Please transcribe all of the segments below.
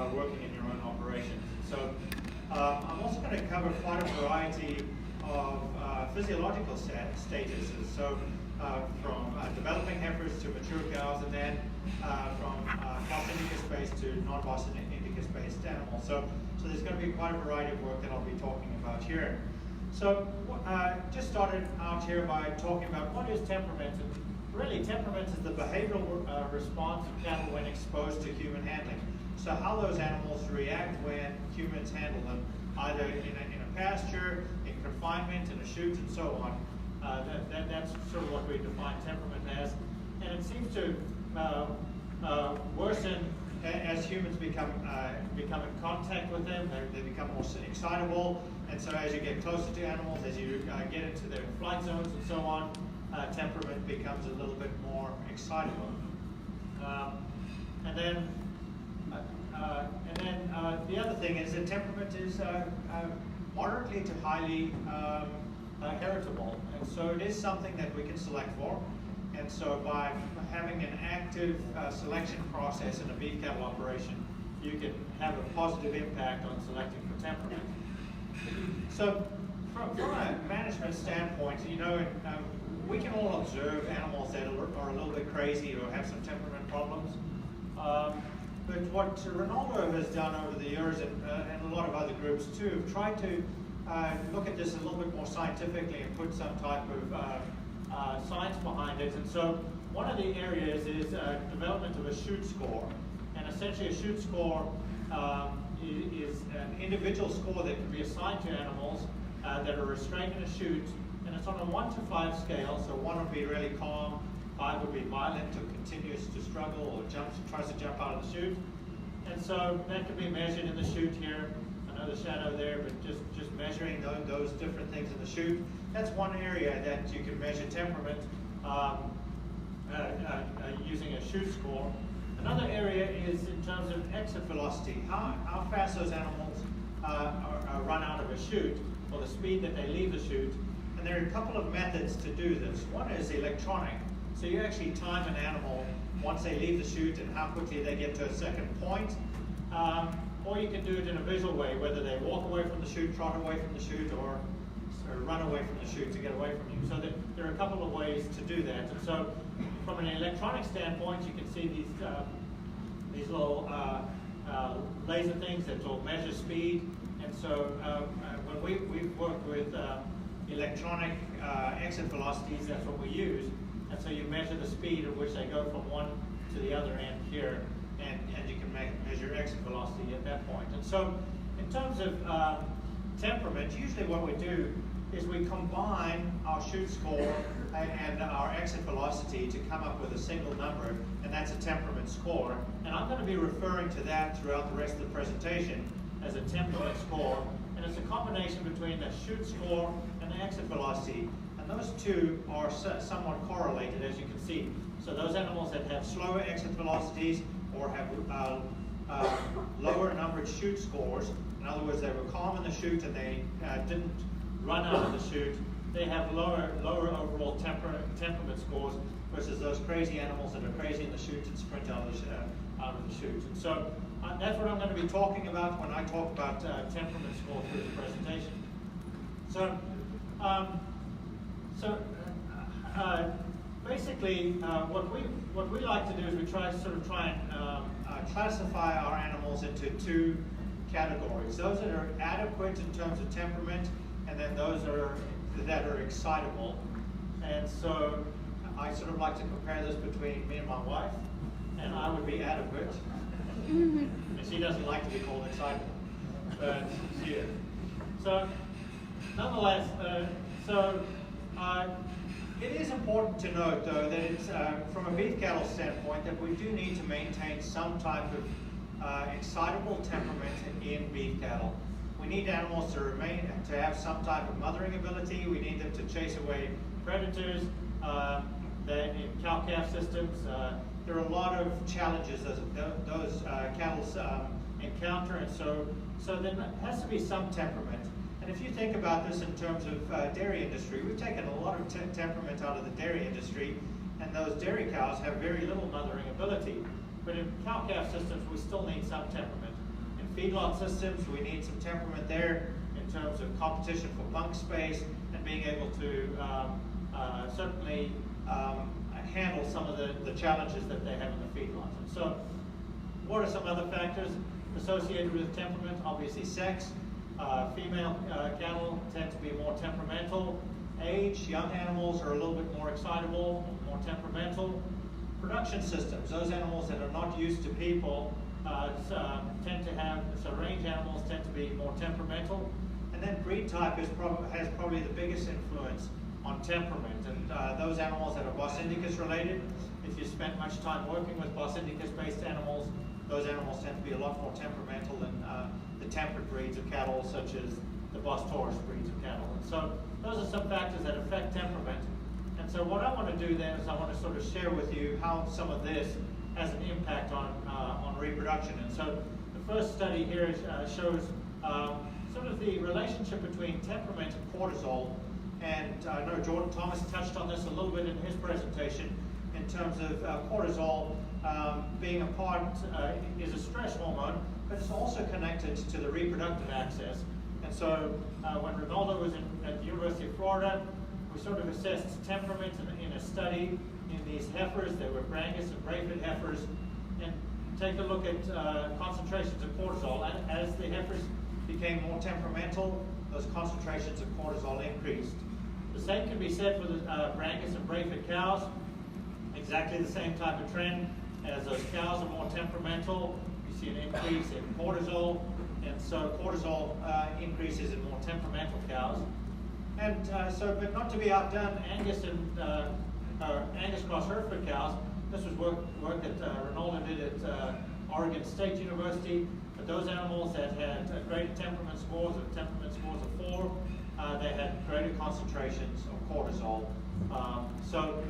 working in your own operations. So I'm also going to cover quite a variety of physiological statuses. So from developing heifers to mature cows, and then from Boston-Indicus-based to non-Boston-Indicus-based animals. So there's going to be quite a variety of work that I'll be talking about here. So just started out here by talking about what is temperament. And really, temperament is the behavioral response of cattle when exposed to human handling. So how those animals react when humans handle them, either in a pasture, in confinement, in a chute, and so on. That's sort of what we define temperament as. And it seems to worsen as humans become in contact with them. They become more excitable. And so as you get closer to animals, as you get into their flight zones and so on, temperament becomes a little bit more excitable. And then the other thing is that temperament is moderately to highly heritable, and so it is something that we can select for. And so by having an active selection process in a beef cattle operation, you can have a positive impact on selecting for temperament. So from a management standpoint, we can all observe animals that are a little bit crazy or have some temperament problems. But what Ronaldo has done over the years, and a lot of other groups too, have tried to look at this a little bit more scientifically and put some type of science behind it. And so one of the areas is development of a chute score. And essentially a chute score is an individual score that can be assigned to animals that are restrained in a chute. And it's on a 1 to 5 scale. So 1 would be really calm, 5 would be violent or continues to struggle or tries to jump out of the chute. And so that can be measured in the chute here. I know the shadow there, but just measuring those different things in the chute. That's one area that you can measure temperament using a chute score. Another area is in terms of exit velocity, how fast those animals run out of a chute, or the speed that they leave the chute. And there are a couple of methods to do this. One is electronic. So you actually time an animal once they leave the chute and how quickly they get to a certain point. Or you can do it in a visual way, whether they walk away from the chute, trot away from the chute, or run away from the chute to get away from you. So there are a couple of ways to do that. And so from an electronic standpoint, you can see these little laser things that will measure speed. And so when we've worked with electronic exit velocities, that's what we use. And so you measure the speed at which they go from one to the other end here, and you can measure exit velocity at that point. And so in terms of temperament, usually what we do is we combine our chute score and our exit velocity to come up with a single number, and that's a temperament score. And I'm going to be referring to that throughout the rest of the presentation as a temperament score. And it's a combination between the chute score and the exit velocity. And those two are somewhat correlated, as you can see. So those animals that have slower exit velocities or have lower numbered chute scores, in other words, they were calm in the chute and they didn't run out of the chute, they have lower overall temperament scores versus those crazy animals that are crazy in the chute and sprint out of the chute. And so that's what I'm going to be talking about when I talk about temperament score through the presentation. So basically, what we like to do is we try and classify our animals into two categories: those that are adequate in terms of temperament, and then those that are excitable. And so I sort of like to compare this between me and my wife, and I would be adequate, and she doesn't like to be called excitable, but she is. So nonetheless, it is important to note, though, that it's from a beef cattle standpoint that we do need to maintain some type of excitable temperament in beef cattle. We need animals to have some type of mothering ability. We need them to chase away predators. That in cow-calf systems, there are a lot of challenges those cattle encounter, and so there has to be some temperament. And if you think about this in terms of dairy industry, we've taken a lot of temperament out of the dairy industry, and those dairy cows have very little mothering ability. But in cow-calf systems, we still need some temperament. feedlot systems. We need some temperament there in terms of competition for bunk space and being able to certainly handle some of the challenges that they have in the feedlots. And so, what are some other factors associated with temperament? Obviously, sex. Female cattle tend to be more temperamental. Age, young animals are a little bit more excitable, more temperamental. Production systems, those animals that are not used to people tend to have, so range animals tend to be more temperamental. And then breed type has probably the biggest influence on temperament. And those animals that are Bos indicus related, if you spent much time working with Bos indicus-based animals, those animals tend to be a lot more temperamental than the temperate breeds of cattle, such as the Bos taurus breeds of cattle. And so those are some factors that affect temperament. And so what I want to do then is I want to sort of share with you how some of this has an impact on reproduction. And so the first study here shows sort of the relationship between temperament and cortisol. And I know Jordan Thomas touched on this a little bit in his presentation in terms of cortisol being a part, is a stress hormone, but it's also connected to the reproductive axis. And so when Ronaldo was at the University of Florida, we sort of assessed temperament in a study in these heifers. They were Brangus and Brayford heifers, and take a look at concentrations of cortisol. And as the heifers became more temperamental, those concentrations of cortisol increased. The same can be said for the Brangus and Brayford cows. Exactly the same type of trend. As those cows are more temperamental, you see an increase in cortisol, and so cortisol increases in more temperamental cows. And but not to be outdone, Angus and Angus cross Hereford cows. This was work that Ronaldo did at Oregon State University. But those animals that had greater temperament scores of 4, they had greater concentrations of cortisol. So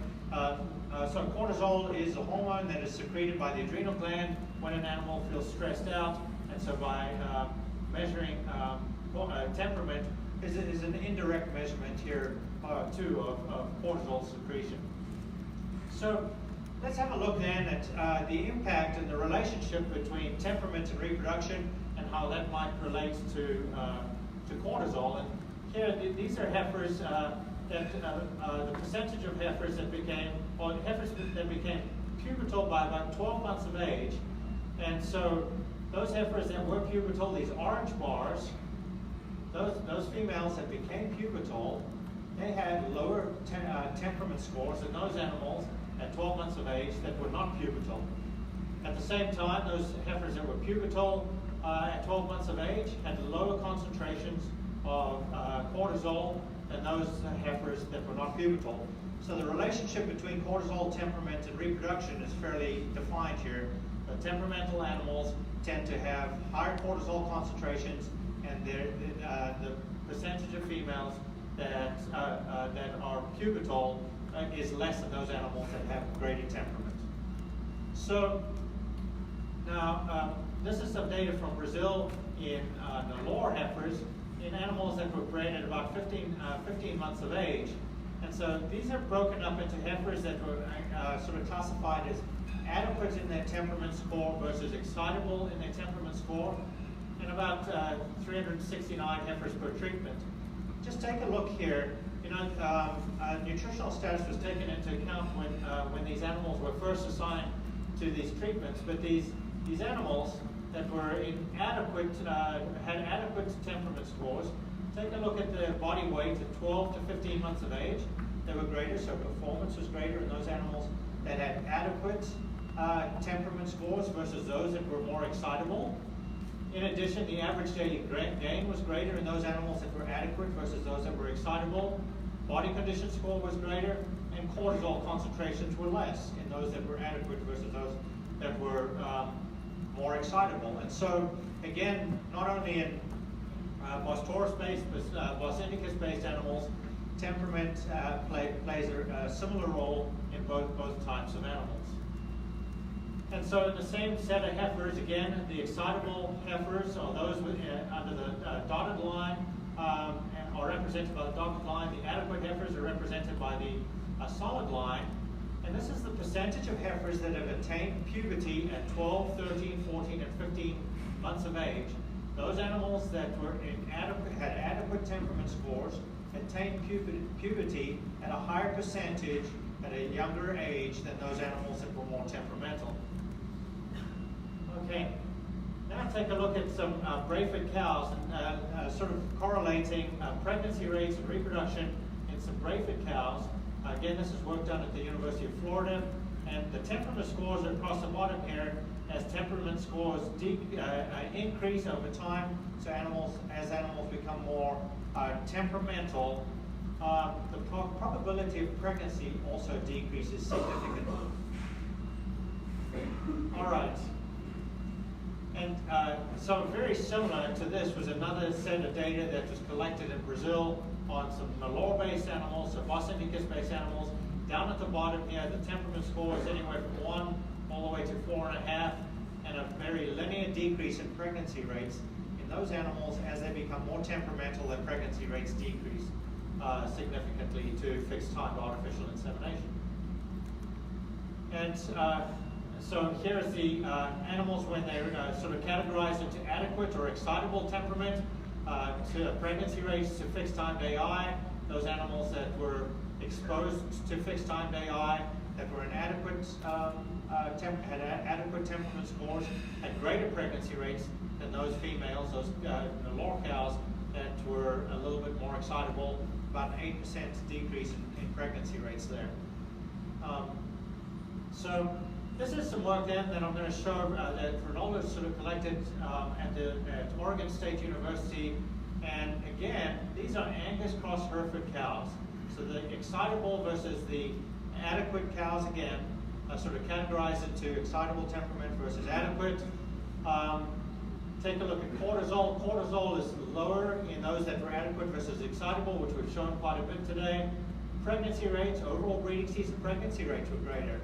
cortisol is a hormone that is secreted by the adrenal gland when an animal feels stressed out, and so by measuring temperament is an indirect measurement here too of cortisol secretion. So let's have a look then at the impact and the relationship between temperament and reproduction and how that might relate to cortisol. And here these are heifers the percentage of heifers that became pubertal by about 12 months of age. And so those heifers that were pubertal, these orange bars, those females that became pubertal, they had lower temperament scores than those animals at 12 months of age that were not pubertal. At the same time, those heifers that were pubertal at 12 months of age had lower concentrations of cortisol than those heifers that were not pubertal. So the relationship between cortisol, temperament, and reproduction is fairly defined here. The temperamental animals tend to have higher cortisol concentrations, and the percentage of females that are pubertal is less than those animals that have greater temperament. So now this is some data from Brazil in the lower heifers in animals that were bred at about 15 months of age. And so these are broken up into heifers that were sort of classified as adequate in their temperament score versus excitable in their temperament score, and about 369 heifers per treatment. Just take a look here. You know, nutritional status was taken into account when these animals were first assigned to these treatments, but these animals that were had adequate temperament scores. Take a look at the body weight at 12 to 15 months of age. They were greater, so performance was greater in those animals that had adequate temperament scores versus those that were more excitable. In addition, the average daily gain was greater in those animals that were adequate versus those that were excitable. Body condition score was greater, and cortisol concentrations were less in those that were adequate versus those that were more excitable. And so, again, not only in Bos taurus-based, but Bos indicus-based animals, temperament plays a similar role in both types of animals. And so in the same set of heifers, again, the excitable heifers are those under the dotted line and are represented by the dotted line. The adequate heifers are represented by the solid line. And this is the percentage of heifers that have attained puberty at 12, 13, 14, and 15 months of age. those animals that were had adequate temperament scores attained puberty at a higher percentage at a younger age than those animals that were more temperamental. Okay, now take a look at some Brayford cows and sort of correlating pregnancy rates and reproduction in some Brayford cows. Again, this is work done at the University of Florida, and the temperament scores across the bottom here as temperament scores increase over time. So as animals become more temperamental, the probability of pregnancy also decreases significantly. All right. And so very similar to this was another set of data that was collected in Brazil on some Malheur-based animals, so Bos indicus-based animals. Down at the bottom here, the temperament score is anywhere from 1 all the way to 4.5, and a very linear decrease in pregnancy rates. In those animals, as they become more temperamental, their pregnancy rates decrease significantly to fixed time artificial insemination. And so here's the animals when they're sort of categorized into adequate or excitable temperament, to pregnancy rates to fixed time day I. Those animals that were exposed to fixed time day I, that were inadequate, had adequate temperament scores, had greater pregnancy rates than those females, those Malheur cows that were a little bit more excitable, about an 8% decrease in pregnancy rates there. So this is some work then that I'm going to show that Ronaldo sort of collected at Oregon State University. And again, these are Angus cross Hereford cows. So the excitable versus the adequate cows, again, sort of categorized into excitable temperament versus adequate. Take a look at cortisol. Cortisol is lower in those that were adequate versus excitable, which we've shown quite a bit today. Pregnancy rates, overall breeding season pregnancy rates were greater.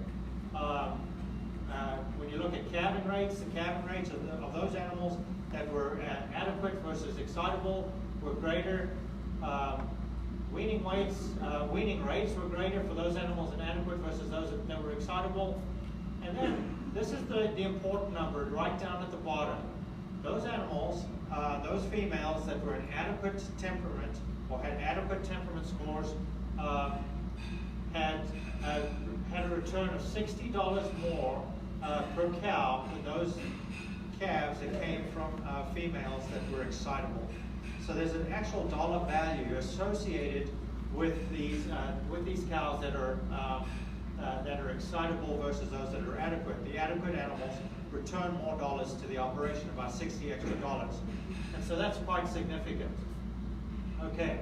When you look at calving rates, the calving rates of those animals that were adequate versus excitable were greater. Weaning rates were greater for those animals inadequate versus those that were excitable. And then this is the important number right down at the bottom. Those animals, those females that were in adequate temperament or had adequate temperament scores had a return of $60 more per cow than those calves that came from females that were excitable. So there's an actual dollar value associated with these cows that are excitable versus those that are adequate. The adequate animals return more dollars to the operation, about $60 extra. And so that's quite significant. Okay,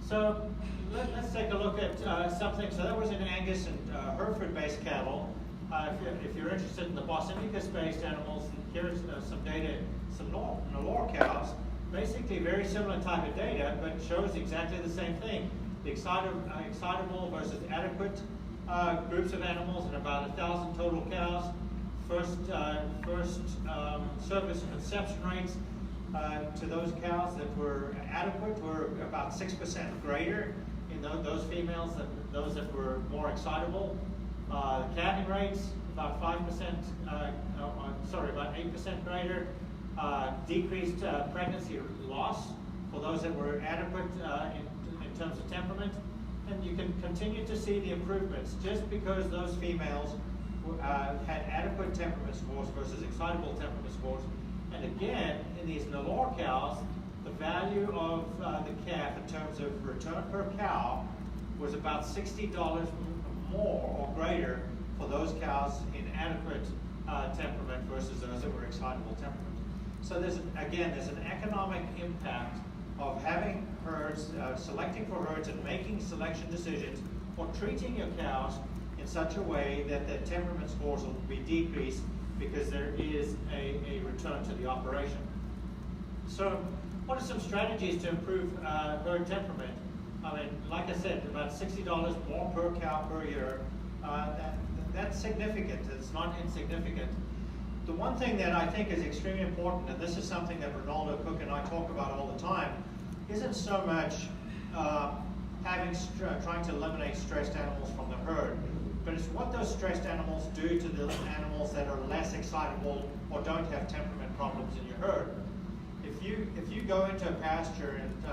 so let's take a look at something. So that was in Angus and Hereford-based cattle. If you're interested in the Bos indicus-based animals, here's some data, some Malheur cows. Basically very similar type of data, but shows exactly the same thing. The excitable versus adequate groups of animals, and about 1,000 total cows. First service conception rates to those cows that were adequate were about 6% greater in those females than those that were more excitable. Calving rates about 5%, about 8% greater. Decreased pregnancy loss for those that were adequate in terms of temperament. And you can continue to see the improvements just because those females had adequate temperament scores versus excitable temperament scores. And again, in these Malheur cows, the value of the calf in terms of return per cow was about $60 more or greater for those cows in adequate temperament versus those that were excitable temperament. So there's an economic impact of having herds, selecting for herds and making selection decisions, or treating your cows in such a way that the temperament scores will be decreased because there is a return to the operation. So what are some strategies to improve herd temperament? I mean, like I said, about $60 more per cow per year. That's significant. It's not insignificant. The one thing that I think is extremely important, and this is something that Ronaldo Cook and I talk about all the time, isn't so much trying to eliminate stressed animals from the herd, but it's what those stressed animals do to the animals that are less excitable or don't have temperament problems in your herd. if you go into a pasture and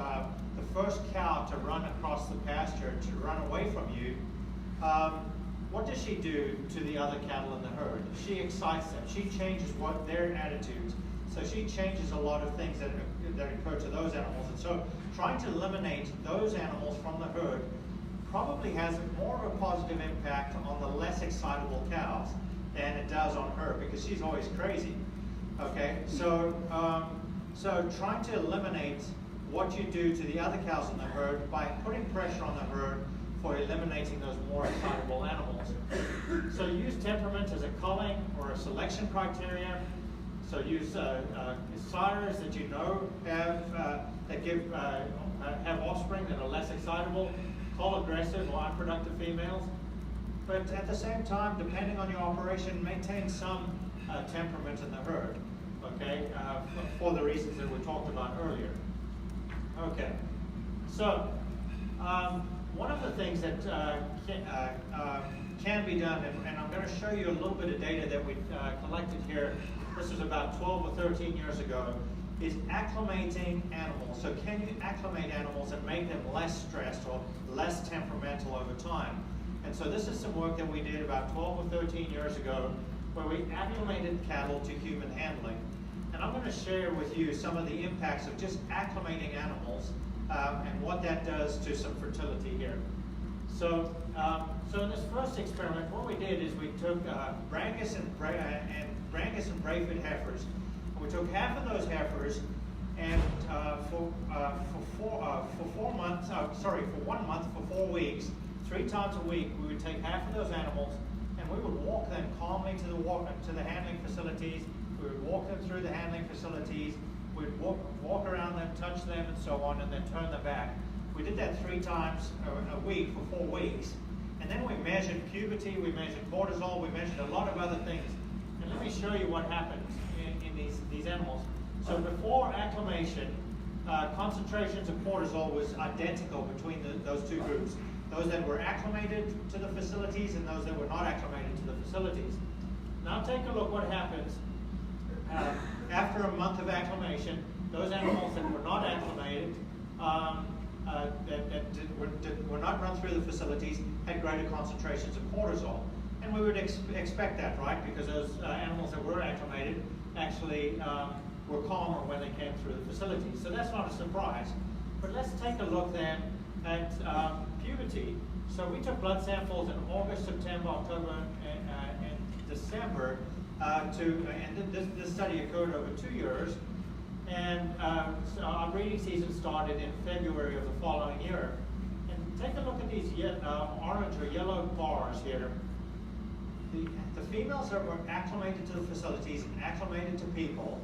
the first cow to run across the pasture to run away from you, what does she do to the other cattle in the herd? She excites them. She changes their attitudes. So she changes a lot of things that occur to those animals. And so trying to eliminate those animals from the herd probably has more of a positive impact on the less excitable cows than it does on her, because she's always crazy. Okay, so trying to eliminate what you do to the other cows in the herd by putting pressure on the herd for eliminating those more excitable animals. So use temperament as a culling or a selection criteria. So use sires that you know have offspring that are less excitable. Cull aggressive or unproductive females. But at the same time, depending on your operation, maintain some temperament in the herd, okay, for the reasons that we talked about earlier. Okay, so one of the things that can be done, and I'm going to show you a little bit of data that we collected here. This was about 12 or 13 years ago, is acclimating animals. So can you acclimate animals and make them less stressed or less temperamental over time? And so this is some work that we did about 12 or 13 years ago where we acclimated cattle to human handling. And I'm going to share with you some of the impacts of just acclimating animals and what that does to some fertility here. So in this first experiment, what we did is we took Brangus and Brayford heifers. We took half of those heifers, and for 1 month, for 4 weeks, 3 times a week, we would take half of those animals, and we would walk them calmly to the handling facilities. We would walk them through the handling facilities. We'd walk around them, touch them, and so on, and then turn them back. We did that 3 times a week for 4 weeks. And then we measured puberty, we measured cortisol, we measured a lot of other things. And let me show you what happens in these animals. So before acclimation, concentrations of cortisol was identical between those two groups. Those that were acclimated to the facilities and those that were not acclimated to the facilities. Now take a look what happens after a month of acclimation. Those animals that were not acclimated, that were not run through the facilities, had greater concentrations of cortisol. And we would expect that, right? Because those animals that were acclimated actually were calmer when they came through the facilities. So that's not a surprise. But let's take a look then at puberty. So we took blood samples in August, September, October, and December, and this study occurred over 2 years. And so our breeding season started in February of the following year. And take a look at these orange or yellow bars here. The females that were acclimated to the facilities and acclimated to people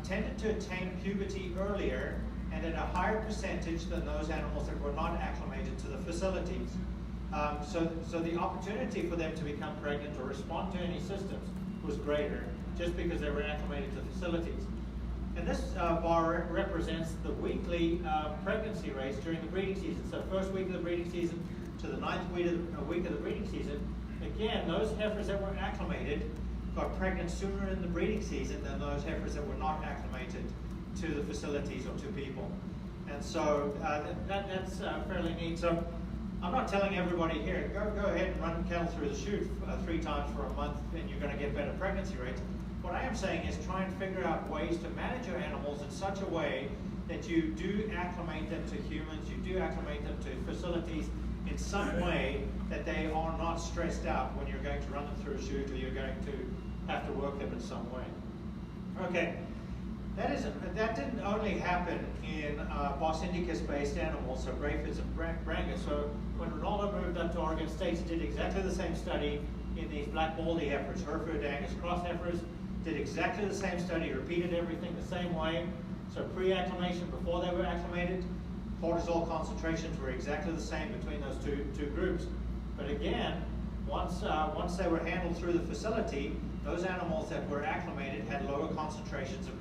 tended to attain puberty earlier and at a higher percentage than those animals that were not acclimated to the facilities. So the opportunity for them to become pregnant or respond to any systems was greater just because they were acclimated to the facilities. And this bar represents the weekly pregnancy rates during the breeding season. So first week of the breeding season to the 9th week of the breeding season. Again, those heifers that were acclimated got pregnant sooner in the breeding season than those heifers that were not acclimated to the facilities or to people. And so that's fairly neat. So I'm not telling everybody here, go ahead and run cattle through the chute 3 times for a month and you're going to get better pregnancy rates. What I am saying is try and figure out ways to manage your animals in such a way that you do acclimate them to humans, you do acclimate them to facilities in some way that they are not stressed out when you're going to run them through a chute or you're going to have to work them in some way. Okay, that didn't only happen in Bos Indicus-based animals, so Brayfords and Brangus. So when Ronaldo moved up to Oregon State, he did exactly the same study in these black baldy heifers, Hereford, Angus cross heifers. Did exactly the same study, repeated everything the same way. So pre-acclimation, before they were acclimated, cortisol concentrations were exactly the same between those two groups. But again, once they were handled through the facility, those animals that were acclimated had lower concentrations of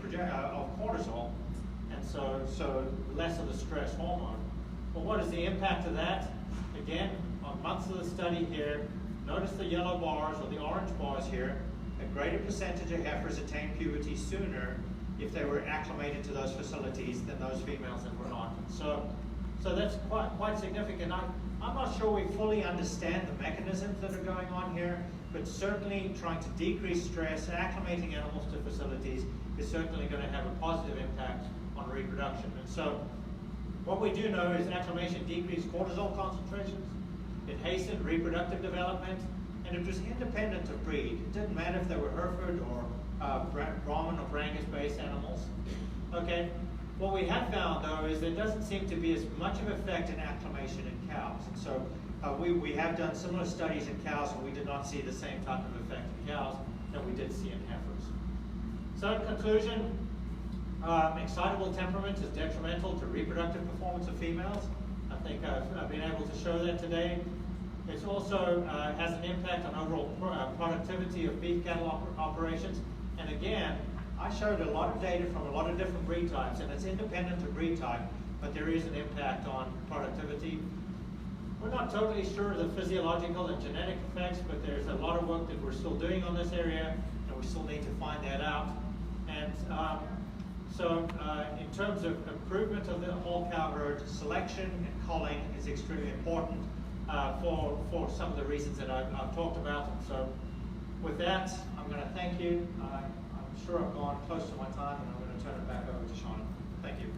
cortisol, and so less of the stress hormone. Well, what is the impact of that? Again, on months of the study here, notice the yellow bars or the orange bars here. A greater percentage of heifers attain puberty sooner if they were acclimated to those facilities than those females that were not. So that's quite significant. I'm not sure we fully understand the mechanisms that are going on here, but certainly trying to decrease stress, acclimating animals to facilities is certainly going to have a positive impact on reproduction. And so what we do know is acclimation decreased cortisol concentrations, it hastened reproductive development, and it was independent of breed. It didn't matter if they were Hereford or Brahman or Brangus-based animals. Okay. What we have found, though, is there doesn't seem to be as much of an effect in acclimation in cows. And so we have done similar studies in cows, and we did not see the same type of effect in cows that we did see in heifers. So in conclusion, excitable temperament is detrimental to reproductive performance of females. I think I've been able to show that today. It also has an impact on overall productivity of beef cattle operations. And again, I showed a lot of data from a lot of different breed types, and it's independent of breed type, but there is an impact on productivity. We're not totally sure of the physiological and genetic effects, but there's a lot of work that we're still doing on this area, and we still need to find that out. And in terms of improvement of the whole cow herd, selection and culling is extremely important for some of the reasons that I've talked about. And so with that, I'm going to thank you. I'm sure I've gone close to my time, and I'm going to turn it back over to Sean. Thank you.